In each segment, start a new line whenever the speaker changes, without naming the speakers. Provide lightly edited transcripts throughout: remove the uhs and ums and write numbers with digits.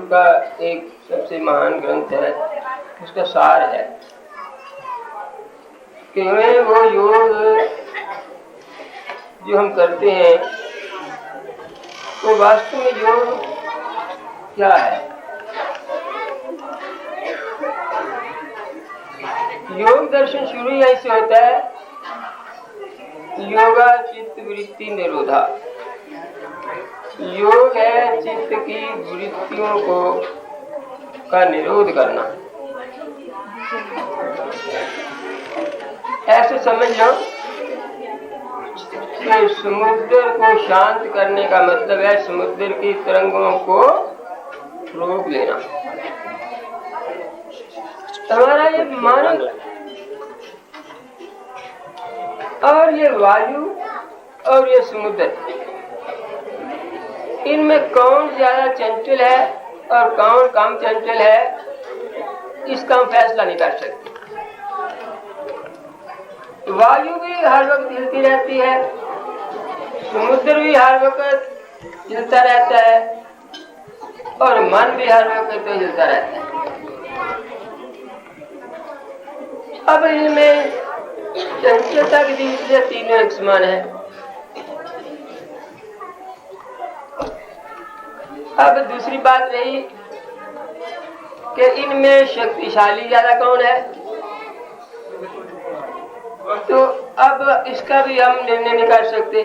का एक सबसे महान ग्रंथ है, उसका सार है कि हमें वो योग जो हम करते हैं वो वास्तव में योग क्या है। योग दर्शन शुरू ही ऐसे होता है, योगा चित्त वृत्ति निरोधा। योग है चित्त की वृत्तियों को का निरोध करना। ऐसे समझ लो कि समुद्र को शांत करने का मतलब है समुद्र की तरंगों को रोक लेना। हमारा ये मन और ये वायु और ये समुद्र, इनमें कौन ज्यादा चंचल है और कौन कम चंचल है, इसका हम फैसला नहीं कर सकते। वायु भी हर वक्त हिलती रहती है, समुद्र भी हर वक्त हिलता रहता है और मन भी हर वक्त तो हिलता रहता है। अब इनमें चंचलता की दृष्टि से तीनों एक समान है। अब दूसरी बात रही कि इनमें शक्तिशाली ज्यादा कौन है, तो अब इसका भी हम निर्णय नहीं कर सकते।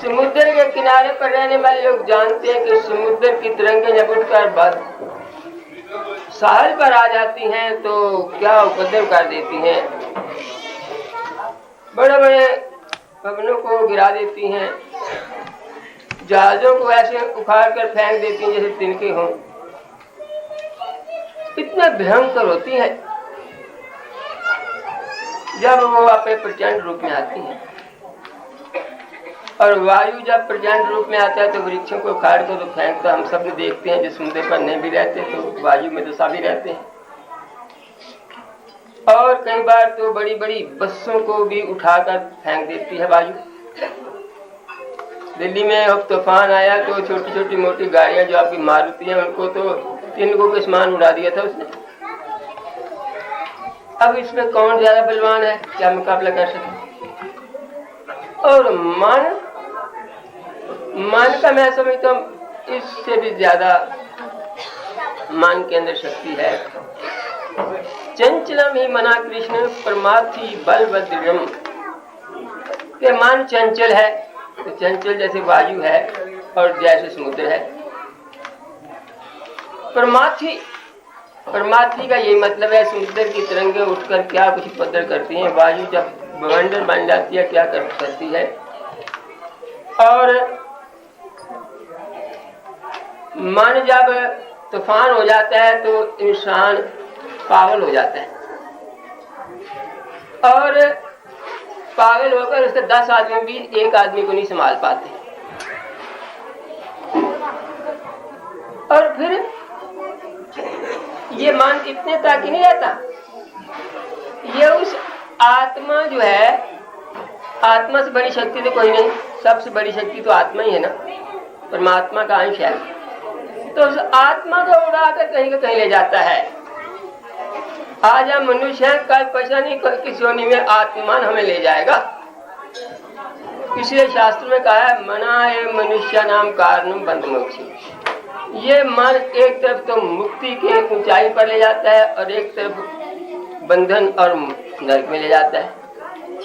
समुद्र के किनारे पर रहने वाले लोग जानते हैं कि समुद्र की तरंगें जब उठकर बाद साहल पर आ जाती हैं तो क्या उपद्रव कर देती हैं, बड़े बड़े भवनों को गिरा देती हैं, जहाजों को ऐसे उखाड़ कर फेंक देती हैं जैसे तिनके हों। इतना भयंकर होती है जब वो अपने प्रचंड रूप में आती है। और वायु जब प्रचंड रूप में आता है तो वृक्षों को उखाड़ कर तो फेंकता, हम सब देखते हैं। जो समुद्र पर नहीं भी रहते तो वायु में तो सभी रहते हैं। और कई बार तो बड़ी बड़ी बसों को भी उठाकर फेंक देती है वायु। दिल्ली में अब तूफान आया तो छोटी छोटी मोटी गाड़ियां जो आपकी मारुति हैं उनको तो तिनकों के समान उड़ा दिया था उसने। अब इसमें कौन ज्यादा बलवान है, क्या मुकाबला कर सके। और मन का मैं समझता हूँ इससे भी ज्यादा मन के अंदर शक्ति है। चंचलम ही मना कृष्ण परमार्थी बलभद्रम, के मन चंचल है तो चंचल जैसे वायु है और जैसे समुद्र है। परमार्थी का यही मतलब है समुद्र की तरंगें उठकर क्या कुछ उपद्रव करती हैं, वायु जब बवंडर बन जाती है क्या करती है। और मन जब तूफान हो जाता है तो इंसान पागल हो जाता है और पागल होकर उससे 10 आदमी भी एक आदमी को नहीं संभाल पाते। और फिर ये मन इतने तक ही नहीं रहता, ये उस आत्मा जो है, आत्मा से बड़ी शक्ति तो कोई नहीं, सबसे बड़ी शक्ति तो आत्मा ही है ना, परमात्मा का अंश है। तो उस आत्मा को उड़ाकर कहीं कहीं ले जाता है। आज हम मनुष्य हैं, कल पता नहीं किस योनि में आत्मान हमें ले जाएगा। इसलिए शास्त्र में कहा है मना है मनुष्य नाम कारणम बंध मोक्षी। ये मन एक तरफ तो मुक्ति के ऊंचाई पर ले जाता है और एक तरफ बंधन और नरक में ले जाता है।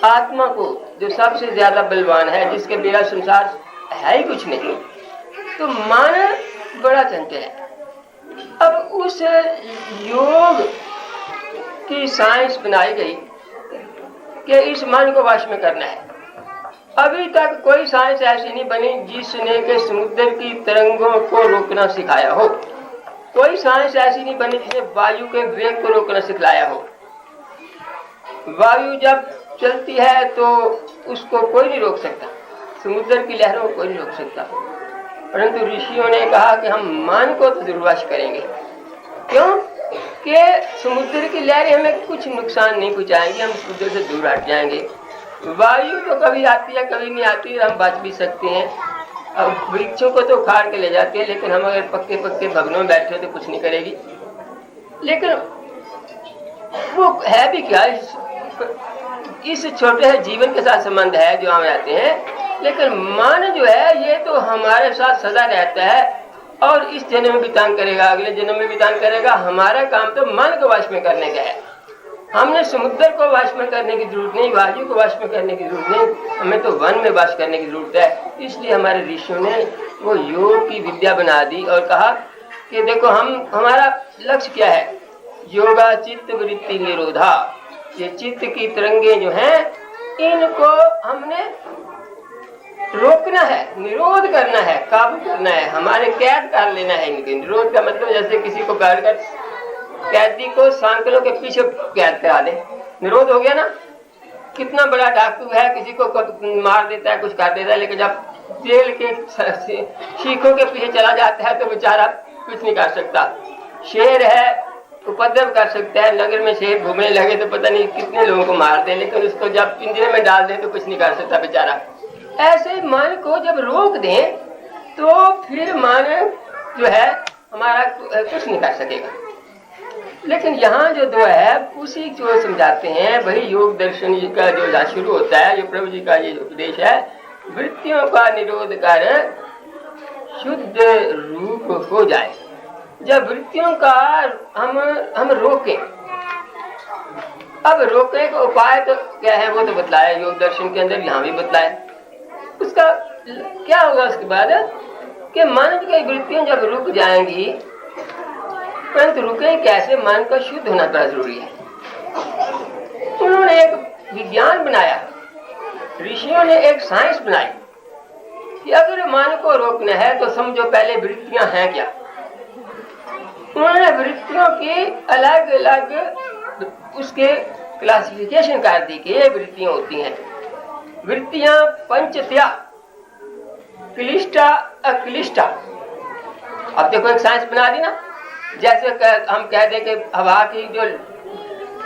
आत्मा को जो सबसे ज्यादा बलवान है, जिसके बिना संसार है ही कुछ नहीं, तो मन बड़ा चंचल है। अब उस योग की साइंस बनाई गई कि इस मन को वश में करना है। अभी तक कोई साइंस ऐसी नहीं बनी जिसने के समुद्र की तरंगों को रोकना सिखाया हो। कोई साइंस ऐसी नहीं बनी जिसने वायु के वेग को रोकना सिखलाया हो। वायु जब चलती है तो उसको कोई नहीं रोक सकता, समुद्र की लहरों को कोई नहीं रोक सकता। परंतु ऋषियों ने कहा कि हम मन को तो दुर्वश करेंगे। क्यों? कि समुद्र की लहरें हमें कुछ नुकसान नहीं पहुंचाएंगी, हम समुद्र से दूर हट जाएंगे। वायु तो कभी आती है कभी नहीं आती, हम बच भी सकते हैं। अब वृक्षों को तो उखाड़ के ले जाती है, लेकिन हम अगर पक्के पक्के भवनों में बैठे हो तो कुछ नहीं करेगी। लेकिन वो है भी क्या, इस छोटे से जीवन के साथ संबंध है जो हम रहते हैं। लेकिन मन जो है ये तो हमारे साथ सदा रहता है और इस जन्म में बितान करेगा, अगले जन्म में बितान करेगा। हमारा काम तो मन को वश में करने का है। हमने समुद्र को वश में करने की जरूरत नहीं, वायु को वश में करने की जरूरत नहीं, हमें तो वन में वश करने की जरूरत है। इसलिए हमारे ऋषियों ने वो योग की विद्या बना दी और कहा कि देखो हमारा लक्ष्य क्या है, योगा चित्त वृत्ति निरोधा। ये चित्त की तरंगे जो हैं इनको हमने रोकना है, निरोध करना है, काबू करना है, हमारे कैद कर लेना है इनके। निरोध का मतलब जैसे किसी को कर कैदी को सांकलों के पीछे कैद करा दे, निरोध हो गया ना। कितना बड़ा डाकू है, किसी को मार देता है, कुछ कर देता है, लेकिन जब जेल के शीखों के पीछे चला जाता है तो बेचारा कुछ नहीं कर सकता। शेर है, उपद्रव कर सकता है, नगर में शेर घूमने लगे तो पता नहीं कितने लोगों को मार दे, लेकिन उसको जब पिंजरे में डाल दे तो कुछ नहीं कर सकता बेचारा। ऐसे मन को जब रोक दें तो फिर मन जो है हमारा कुछ नहीं कर सकेगा। लेकिन यहाँ जो दो है उसी जो समझाते हैं, वही योग दर्शन का जो शुरू होता है, जो प्रभु जी का ये उपदेश है, वृत्तियों का निरोध कर शुद्ध रूप हो जाए। जब वृत्तियों का हम रोकें, अब रोकने का उपाय तो क्या है वो तो बतलाया योग दर्शन के अंदर, यहाँ भी बतलाया। उसका क्या होगा उसके बाद कि मन की वृत्तियां जब रुक जाएंगी, परंतु रुके कैसे, मन का शुद्ध होना बड़ा जरूरी है। उन्होंने एक विज्ञान बनाया, ऋषियों ने एक साइंस बनाई कि अगर मन को रोकना है तो समझो पहले वृत्तियां हैं क्या। उन्होंने वृत्तियों की अलग अलग उसके क्लासिफिकेशन कर दी कि ये वृत्तियां होती हैं। वृत्तियां पंचत्या, क्लिष्टा अक्लिष्टा। अब देखो एक साइंस बना दी ना, जैसे हम कह दें कि हवा की जो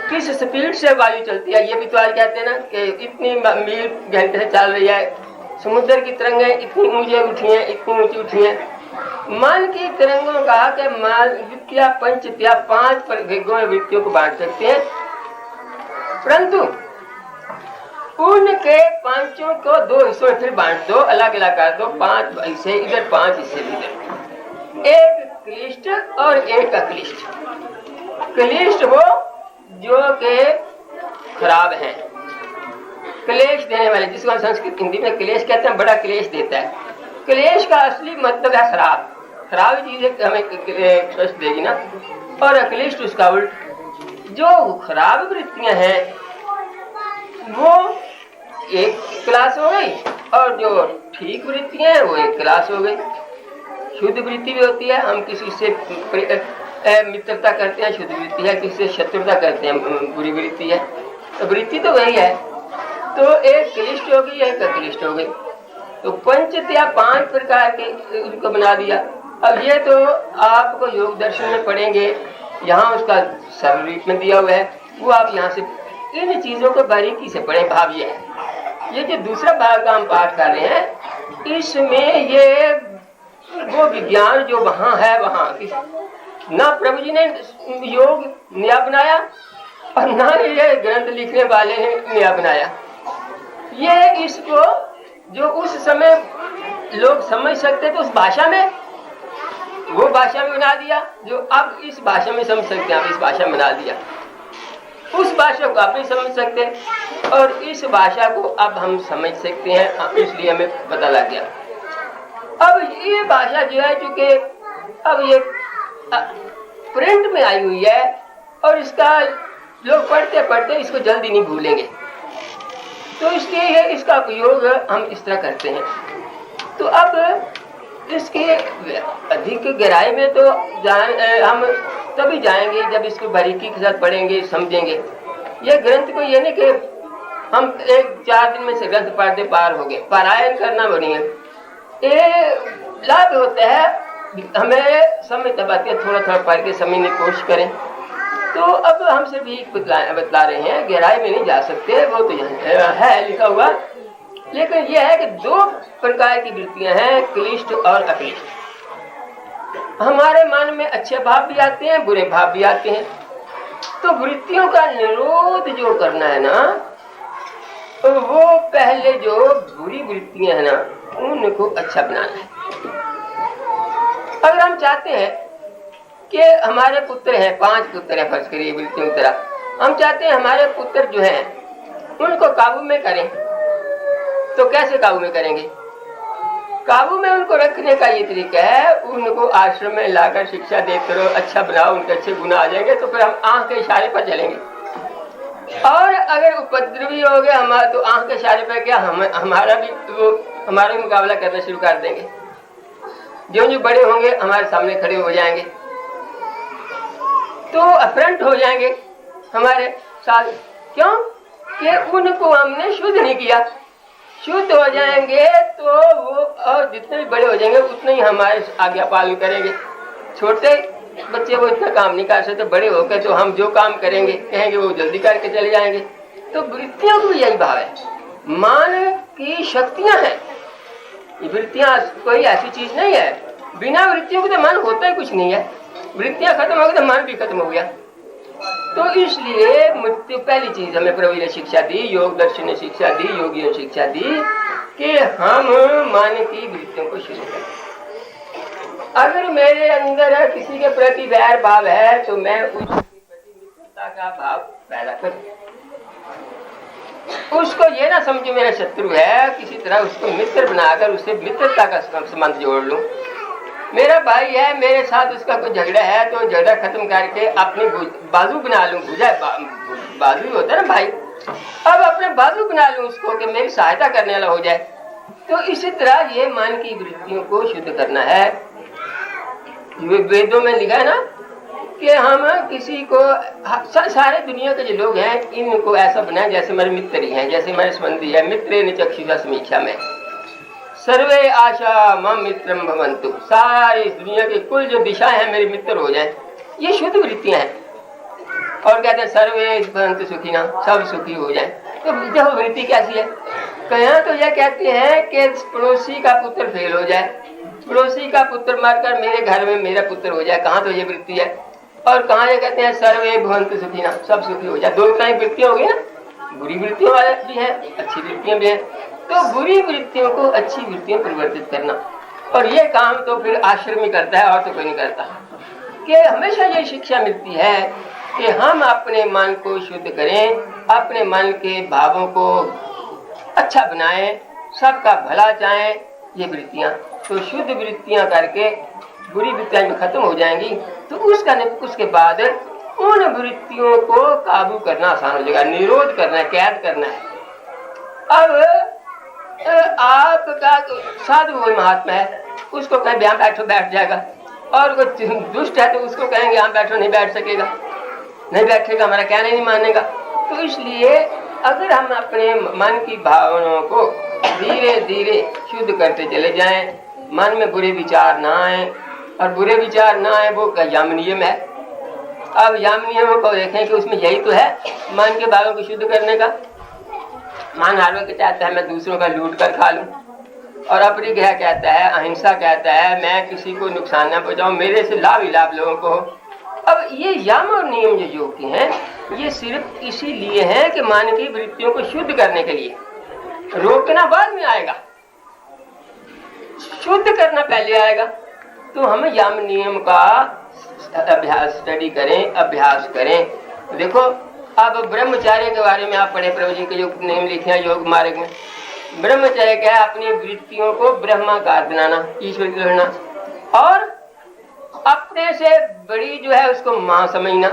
किस स्पीड से वायु चलती है, ये भी तो आज कहते हैं ना कि इतनी मील घंटे से चल रही है। समुद्र की तरंगें इतनी ऊंची उठी हैं, इतनी ऊंची उठी हैं। मन की तरंगों का कि वृत्तियां पंचत्या, 5 भागों में वृत्तियों को बांट सकते हैं, परंतु उनके पांचों को 2 हिस्सों में फिर बांट दो, अलग अलग कर दो, 5 हिस्से इधर, 5 हिस्से इधर, एक क्लिष्ट और एक अक्लिष्ट। क्लिष्ट वो जो के खराब हैं, क्लेश देने वाले, जिसको हम संस्कृत हिंदी में क्लेश कहते हैं, बड़ा क्लेश देता है। क्लेश का असली मतलब है खराब, खराब चीज हमें कष्ट देगी ना। और अक्लिष्ट उसका उल्ट, जो खराब वृत्तियां हैं वो एक क्लास हो गई और जो ठीक वृत्तियां हैं वो एक क्लास हो गई। शुद्ध वृत्ति भी होती है, हम किसी से मित्रता करते हैं, शुद्ध वृत्ति है, किसी से शत्रुता करते हैं, बुरी वृत्ति है। तो वृत्ति तो वही है। तो एक क्लिष्ट हो गई, एक अक्लिष्ट हो गई। तो पंचत्या 5 प्रकार के उनको बना दिया। अब ये तो आपको योग दर्शन में पढ़ेंगे, यहाँ उसका सरल रूप में दिया हुआ है, वो आप यहाँ से इन चीजों को बारीकी से पढ़े। भाव ये जो दूसरा भाग का हम पाठ कर रहे हैं, इसमें ये वो विज्ञान जो वहाँ है, वहाँ ना प्रभु जी ने योग नया बनाया और ना ये ग्रंथ लिखने वाले ने नया बनाया। ये इसको जो उस समय लोग समझ सकते थे उस भाषा में, वो भाषा में बना दिया, जो अब इस भाषा में समझ सकते हैं, अब इस भाषा में बना दिया। उस भाषा को आप नहीं समझ सकते और इस भाषा को अब हम समझ सकते हैं, इसलिए हमें पता लग गया। अब ये भाषा जो है, चूंकि अब ये प्रिंट में आई हुई है और इसका लोग पढ़ते पढ़ते इसको जल्दी नहीं भूलेंगे, तो इसके इसका उपयोग हम इस तरह करते हैं। तो अब इसके अधिक गहराई में तो हम तभी जाएंगे जब इसको बारीकी के साथ पढ़ेंगे, समझेंगे। ये ग्रंथ को ये नहीं कि हम 1-4 दिन में से ग्रंथ पढ़ते पार हो गए, पारायण करना बनी है। ये लाभ होता है, हमें समय तब आती है, थोड़ा थोड़ा पढ़ के समझने की कोशिश करें। तो अब हम सिर्फ एक बतला रहे हैं, गहराई में नहीं जा सकते। वो तो यहाँ है लिखा हुआ लेकिन यह है कि दो प्रकार की वृत्तियां हैं, क्लिष्ट और अक्लिष्ट। हमारे मन में अच्छे भाव भी आते हैं, बुरे भाव भी आते हैं। तो वृत्तियों का निरोध जो करना है ना, तो वो पहले जो बुरी वृत्तियां हैं ना उनको अच्छा बनाना है। अगर हम चाहते हैं कि हमारे पुत्र हैं, 5 पुत्र हैं, फर्ज करिए वृत्तियों की तरह, हम चाहते हैं हमारे पुत्र जो हैं उनको काबू में करें, तो कैसे काबू में करेंगे? काबू में उनको रखने का ये तरीका है, उनको आश्रम में लाकर शिक्षा देते रहो, अच्छा बनाओ, उनके अच्छे गुण आ जाएंगे, तो फिर हम आंख के इशारे पर चलेंगे। और अगर उपद्रवी हो गए हमारा, तो आंख के इशारे पर क्या हमारा भी मुकाबला करना शुरू कर देंगे। जो बड़े होंगे हमारे सामने खड़े हो जाएंगे, तो अफ्रंट हो जाएंगे हमारे साथ। क्यों? कि उनको हमने शुद्ध नहीं किया। शुद्ध हो जाएंगे तो वो और जितने भी बड़े हो जाएंगे उतने ही हमारे आज्ञा पालन करेंगे। छोटे बच्चे वो इतना काम नहीं कर सकते, बड़े होकर तो हम जो काम करेंगे कहेंगे वो जल्दी करके चले जाएंगे। तो वृत्तियों को यही भाव है, मान की शक्तियां हैं। ये वृत्तियां कोई ऐसी चीज नहीं है, बिना वृत्तियों के तो मन होता ही कुछ नहीं है। वृत्तियां खत्म हो गई तो मन भी खत्म हो गया। तो इसलिए मुझे पहली चीज हमें प्रभु ने शिक्षा दी, योग दर्शन ने शिक्षा दी, योगियों ने शिक्षा दी कि हम मन की वृत्तियों को शुरू करें। अगर मेरे अंदर किसी के प्रति वैर भाव है तो मैं उसके प्रति मित्रता का भाव पैदा करूं। उसको ये ना समझो मेरा शत्रु है, किसी तरह उसको मित्र बनाकर उससे मित्रता का संबंध जोड़ लूं। मेरा भाई है, मेरे साथ उसका कोई झगड़ा है तो झगड़ा खत्म करके अपने बाजू बना लूं। बाजू होता है ना भाई, अब अपने बाजू बना लूं उसको कि मेरी सहायता करने वाला हो जाए। तो इसी तरह ये मन की वृत्तियों को शुद्ध करना है। वेदों में लिखा है ना कि हम किसी को, सारे दुनिया के जो लोग हैं इनको ऐसा बनाए जैसे हमारे मित्र ही हैं, जैसे हमारे संबंधी है। मित्र ने चक्षुषा समीक्षा में सर्वे आशा मम मित्रम भवन्तु, सारी दुनिया की कुल जो दिशा है मेरे मित्र हो जाए। ये शुद्ध वृत्तियां हैं। और कहते हैं सर्वे भवन्तु सुखिना, सब सुखी हो जाए। तो देखो वृत्ति कैसी है। कहीं तो यह कहते हैं कि पड़ोसी का पुत्र फेल हो जाए, पड़ोसी का पुत्र मरकर मेरे घर में मेरा पुत्र हो जाए, कहाँ तो ये वृत्ति है। और कहाँ ये कहते हैं सर्वे भवन्तु सुखिना, सब सुखी हो जाए। दो तरह की वृत्तियां होगी ना, बुरी वृत्तियों वाले भी हैं, अच्छी वृत्तियां भी हैं। तो बुरी वृत्तियों को अच्छी वृत्तियों परिवर्तित करना, और ये काम तो फिर आश्रम ही करता है और तो कोई नहीं करता। कि हमेशा ये शिक्षा मिलती है कि हम अपने मन को शुद्ध करें, अपने मन के भावों को अच्छा बनाएं, सबका भला चाहें। ये वृत्तियां तो शुद्ध वृत्तियां करके बुरी वृत्तियां में खत्म हो जाएंगी। तो उसके बाद उन वृत्तियों को काबू करना आसान हो जाएगा, निरोध करना, कैद करना है। अब आपका साधु कोई महात्मा है, उसको कहें यहाँ बैठो, बैठ जाएगा। और वो दुष्ट है तो उसको कहेंगे यहाँ बैठो, नहीं बैठ सकेगा, नहीं बैठेगा, हमारा कहना नहीं मानेगा। तो इसलिए अगर हम अपने मन की भावनाओं को धीरे धीरे शुद्ध करते चले जाएं, मन में बुरे विचार ना आए, और बुरे विचार ना आए वो यम नियम है। अब यम नियमों को देखें कि उसमें यही तो है मन के भावों को शुद्ध करने का। मन हर वक्त चाहता है मैं दूसरों का लूट कर खा लूं, और अपरिग्रह कहता है, अहिंसा कहता है मैं किसी को नुकसान न पहुंचाऊं, मेरे से लाभ ही लाभ लोगों को हो। अब ये यम और नियम जो योग के हैं ये सिर्फ इसीलिए है कि मन की वृत्तियों को शुद्ध करने के लिए। रोकना बाद में आएगा, शुद्ध करना पहले आएगा। तो हम यम नियम का अभ्यास स्टडी करें, अभ्यास करें। देखो अब ब्रह्मचार्य के बारे में आप पढ़े, प्रभु जी के जो नियम लिखे हैं योग मार्ग में। ब्रह्मचर्य क्या है? अपनी वृत्तियों को ब्रह्माकार बनाना, ईश्वर की करना, और अपने से बड़ी जो है उसको माँ समझना,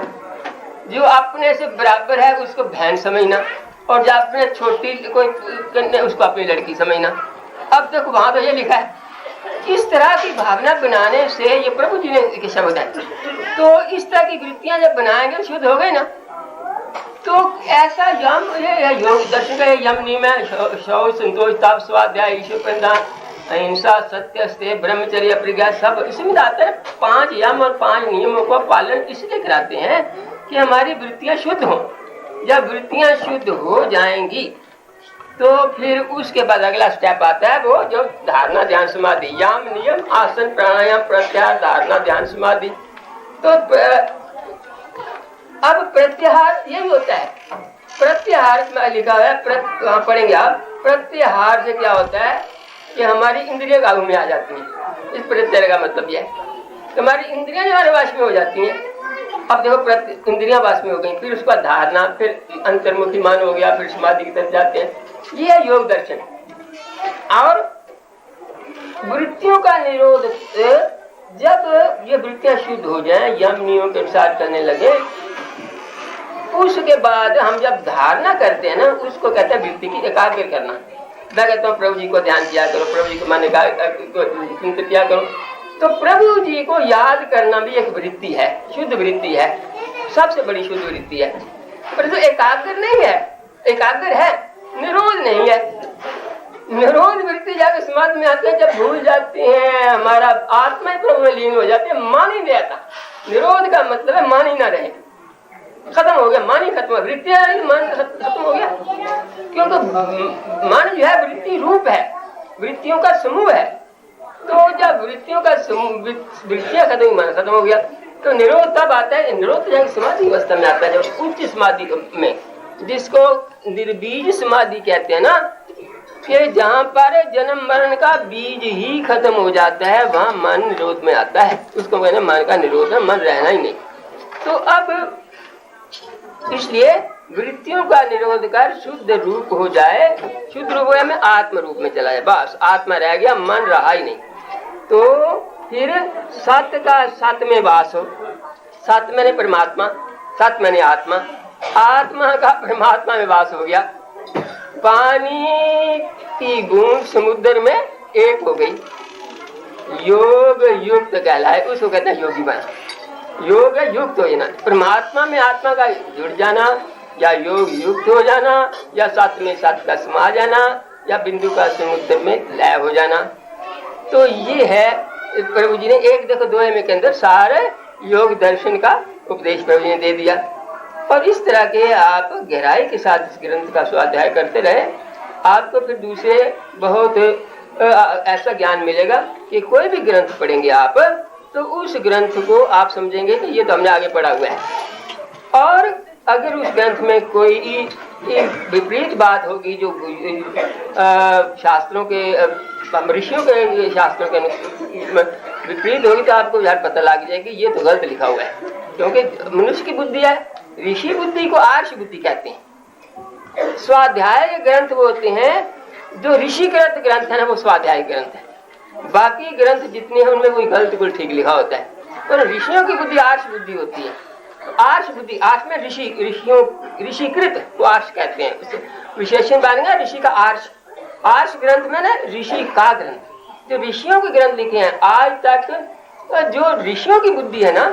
जो अपने से बराबर है उसको बहन समझना, और जो अपने छोटी कोई उसको अपनी लड़की समझना। अब देखो वहां तो ये लिखा है, इस तरह की भावना बनाने से, ये प्रभु जी ने शब्द है, तो इस तरह की वृत्तियां जब बनाएंगे शुद्ध हो गई ना, तो ऐसा यम, ये योग दर्शन का यम नियम है, शौच, संतोष, तप, स्वाध्याय, ईश्वर प्रणिधान, अहिंसा, सत्य, स्तेय, ब्रह्मचर्य, अपरिग्रह, सब इसमें आता है। 5 यम और 5 नियमों का पालन इसलिए कराते हैं कि हमारी वृत्तियां शुद्ध हों। जब वृत्तियां शुद्ध हो जाएंगी तो फिर उसके बाद अगला स्टेप आता है वो जो धारणा ध्यान समाधि, याम नियम आसन प्राणायाम प्रत्याहार धारणा ध्यान समाधि। तो अब प्रत्याहार यही होता है। प्रत्याहार में लिखा है, पढ़ेंगे आप, प्रत्याहार से क्या होता है कि हमारी इंद्रियां काबू में आ जाती हैं। इस प्रत्याहार का मतलब यह है कि हमारी इंद्रियां हमारे वास में हो जाती हैं। अब देखो इंद्रियां वास में हो गई, फिर उसका धारणा, फिर अंतर्मुखी मान हो गया, फिर समाधि की तरफ जाते हैं। ये है योग दर्शन। और वृत्तियों का निरोध, जब ये वृत्तियां शुद्ध हो जाएं, यम नियमों के अनुसार करने लगे, उसके बाद हम जब धारणा करते हैं ना, उसको कहते हैं वृत्ति की एकाग्र करना। मैं कहता हूँ प्रभु जी को ध्यान किया करो, प्रभु जी को माने चिंतन किया करो। तो प्रभु जी को याद करना भी एक वृत्ति है, शुद्ध वृत्ति है, सबसे बड़ी शुद्ध वृत्ति है। पर जो एकाग्र नहीं है, एकाग्र है, निरोध नहीं है। निरोध वृत्ति जाकर समाधि में आते हैं, जब भूल जाते हैं, हमारा आत्मा ही प्रभु में लीन हो जाती है, मान ही नहीं रहता। निरोध का मतलब है मान ही ना रहे, खत्म हो गया, मान ही खत्म हो, वृत्तियां मान खत्म हो गया। क्योंकि मन जो है वृत्ति रूप है, वृत्तियों का समूह है। तो जब वृत्तियों का वृत्तियां खत्म, मन खत्म हो गया, तो निरोध तब आता है। निरोध जाकर समाधि अवस्था में आता है, जब उच्च समाधि में, जिसको निर्बीज समाधि कहते हैं ना, कि जहाँ पर जन्म मरण का बीज ही खत्म हो जाता है, वहाँ मन निरोध में आता है। उसको कहते हैं मन का निरोध है, मन रहना ही नहीं। तो अब इसलिए वृत्तियों का निरोध कर शुद्ध रूप हो जाए, शुद्ध रूप में आत्म रूप में चला जाए, बस आत्मा रह गया, मन रहा ही नहीं। तो फिर सत्य का सत्य में वास हो, सत्य मैंने परमात्मा, सत्य मैंने आत्मा, आत्मा का परमात्मा में वास हो गया। पानी की बूंद समुद्र में एक हो गई, योग युक्त कहलाए, उसको कहते हैं योगी बना। योग युक्त हो जाना, परमात्मा में आत्मा का जुड़ जाना, या योग युक्त हो जाना, या सत्य में सत्य का समा जाना, या बिंदु का समुद्र में लय हो जाना। तो ये है प्रभु जी ने एक देखो दो में के अंदर सारे योग दर्शन का उपदेश प्रभु जी ने दे दिया। और इस तरह के आप गहराई के साथ इस ग्रंथ का स्वाध्याय करते रहे, आपको फिर दूसरे बहुत ऐसा ज्ञान मिलेगा कि कोई भी ग्रंथ पढ़ेंगे आप, तो उस ग्रंथ को आप समझेंगे कि ये तो हमने आगे पढ़ा हुआ है। और अगर उस ग्रंथ में कोई विपरीत बात होगी, जो शास्त्रों के, ऋषियों के शास्त्रों के विपरीत होगी, तो आपको यार पता लग जाएगी ये तो गलत लिखा हुआ है। क्योंकि मनुष्य की बुद्धि है, ऋषि बुद्धि को आर्ष बुद्धि कहते हैं। स्वाध्याय ग्रंथ वो होते हैं जो ऋषिकृत ग्रंथ है ना, वो स्वाध्याय ग्रंथ है। बाकी ग्रंथ जितने हैं उनमें कोई गलत कुल ठीक लिखा होता है, पर ऋषियों की बुद्धि आर्ष बुद्धि होती है। आर्ष बुद्धि, आर्ष में ऋषिकृत को आर्ष कहते हैं, विशेषण बनेगा ऋषि का आर्ष। आर्ष ग्रंथ में ना ऋषि का ग्रंथ, जो ऋषियों के ग्रंथ लिखे हैं आज तक, जो ऋषियों की बुद्धि है ना,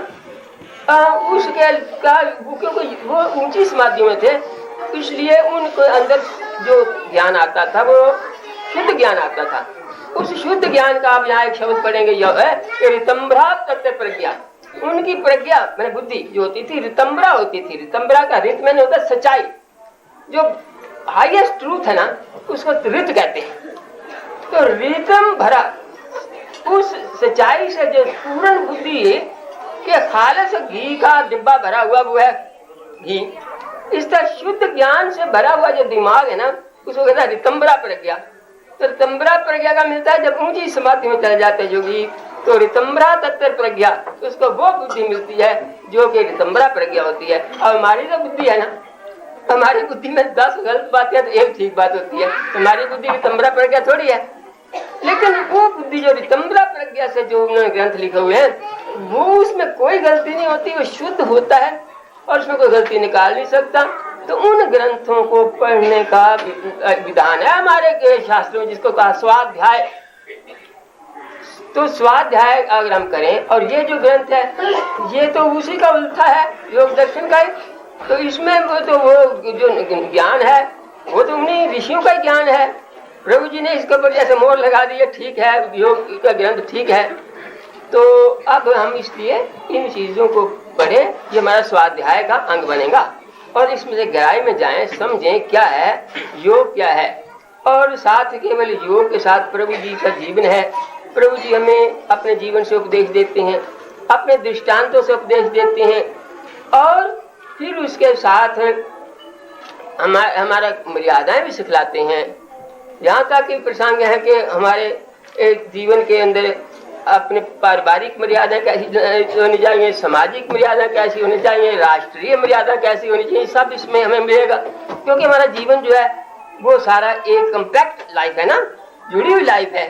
उसके का क्योंकि वो ऊंची समाधियों में थे, इसलिए उनको अंदर जो ज्ञान आता था वो शुद्ध ज्ञान आता था। उस शुद्ध ज्ञान का आप यहाँ एक शब्द पढ़ेंगे, यह है कि ऋतंभरा तत्व प्रज्ञा। उनकी प्रज्ञा मैंने बुद्धि जो होती थी ऋतंभरा होती थी। ऋतंभरा का ऋत मैंने होता सच्चाई, जो हाईएस्ट ट्रूथ है ना, उसको ऋत कहते हैं। तो ऋतम भरा, उस सच्चाई से जो पूर्ण बुद्धि के खालस घी का डिब्बा भरा हुआ वो है घी, इस तरह शुद्ध ज्ञान से भरा हुआ जो दिमाग है ना, उसको कहता है ऋतंभरा प्रज्ञा। तो ऋतंभरा प्रज्ञा का मिलता है जब ऊंची समाधि में चले जाते योगी, तो ऋतंभरा तत्व प्रज्ञा, उसको वो बुद्धि मिलती है जो कि ऋतंभरा प्रज्ञा होती है। और हमारी जो बुद्धि है ना, हमारी बुद्धि में 10 गलत बातें तो एक ठीक बात होती है। हमारी बुद्धि ऋतंभरा प्रज्ञा थोड़ी है, लेकिन वो बुद्धि जो ऋतंभरा प्रज्ञा से जो उन्होंने ग्रंथ लिखे हुए हैं, वो उसमें कोई गलती नहीं होती, वो शुद्ध होता है और उसमें कोई गलती निकाल नहीं सकता। तो उन ग्रंथों को पढ़ने का विधान है हमारे शास्त्रों में, जिसको कहा स्वाध्याय। तो स्वाध्याय अगर हम करें, और ये जो ग्रंथ है ये तो उसी का उल्टा है, योग दर्शन का ही। तो इसमें वो तो वो जो ज्ञान है वो तो उन्हीं ऋषियों का ज्ञान है। प्रभु जी ने इसके ऊपर जैसे मोहर लगा दी, ठीक है, योग का ग्रंथ ठीक है। तो अब हम इसलिए इन चीजों को पढ़ें, ये हमारा स्वाध्याय का अंग बनेगा। और इसमें से गहराई में जाएं, समझें क्या है योग, क्या है और साथ केवल योग के साथ प्रभु जी का जीवन है। प्रभु जी हमें अपने जीवन से उपदेश देते हैं, अपने दृष्टांतों से उपदेश देते हैं, और फिर उसके साथ हमारा मर्यादाएं भी सिखलाते हैं। यहाँ तक कि प्रसंग है कि हमारे जीवन के अंदर अपने पारिवारिक मर्यादा कैसी होनी चाहिए, सामाजिक मर्यादा कैसी होनी चाहिए, राष्ट्रीय मर्यादा कैसी होनी चाहिए, सब इसमें हमें मिलेगा। क्योंकि हमारा जीवन जो है वो सारा एक कम्पैक्ट लाइफ है ना, जुड़ी हुई लाइफ है।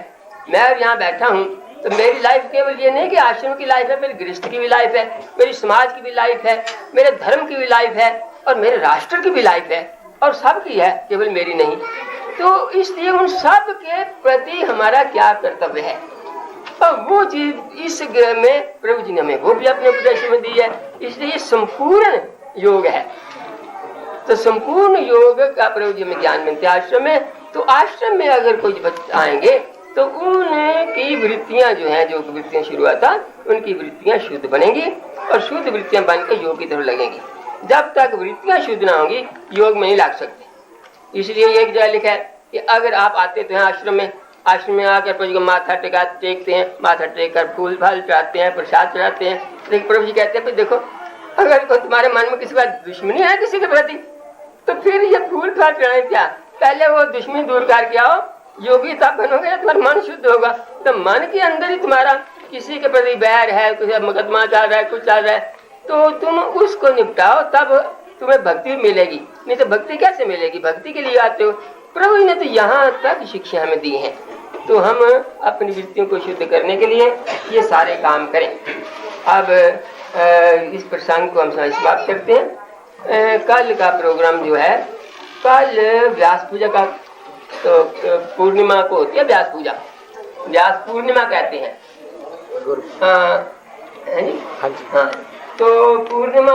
मैं अब यहाँ बैठा हूँ तो मेरी लाइफ केवल ये नहीं कि आश्रम की लाइफ है, मेरी गृहस्थ की भी लाइफ है, मेरी समाज की भी लाइफ है, मेरे धर्म की भी लाइफ है, और मेरे राष्ट्र की भी लाइफ है, और सबकी है, केवल मेरी नहीं। तो इसलिए उन सब के प्रति हमारा क्या कर्तव्य है, और वो चीज इस ग्रह में प्रभु जी ने हमें वो भी अपने उपदेश में दी है। इसलिए संपूर्ण योग है। तो संपूर्ण योग का प्रभु जी में ज्ञान मिलते हैं आश्रम में। तो आश्रम में अगर कोई बच्चे आएंगे तो उनकी वृत्तियां जो हैं, जो वृत्तियां शुरुआत उनकी वृत्तियां शुद्ध बनेंगी, और शुद्ध वृत्तियां बनकर योग की तरफ लगेंगी। जब तक वृत्तियां शुद्ध ना होंगी योग में नहीं लग सकते। इसलिए एक जगह लिखा है कि अगर आप आते तो हैं आश्रम में आकर प्रभु जी को माथा टेकते हैं, माथा टेक कर फूल फल चढ़ाते हैं, प्रसाद चढ़ाते हैं। लेकिन प्रभु जी कहते हैं देखो, अगर तुम्हारे मन में किसी का दुश्मनी है किसी के प्रति, तो फिर ये फूल फल चढ़ाए क्या, पहले वो दुश्मनी दूर करके आओ, योगी तब बनोगे, तुम्हारा मन शुद्ध होगा। तो मन के अंदर ही तुम्हारा किसी के प्रति बैर है, कुछ मुकदमा चल रहा है, कुछ चल रहा है, तो तुम उसको निपटाओ, तब तुम्हें भक्ति मिलेगी। नहीं तो भक्ति कैसे मिलेगी? भक्ति के लिए आते हो। प्रभु ने तो यहाँ तक शिक्षा हमें दी है। तो हम अपनी वृत्तियों को शुद्ध करने के लिए ये सारे काम करें। अब इस प्रसंग को हम समाप्त करते हैं। कल का प्रोग्राम जो है, कल व्यास पूजा का, तो पूर्णिमा को होती है व्यास पूजा, व्यास पूर्णिमा कहते हैं। हाँ, तो पूर्णिमा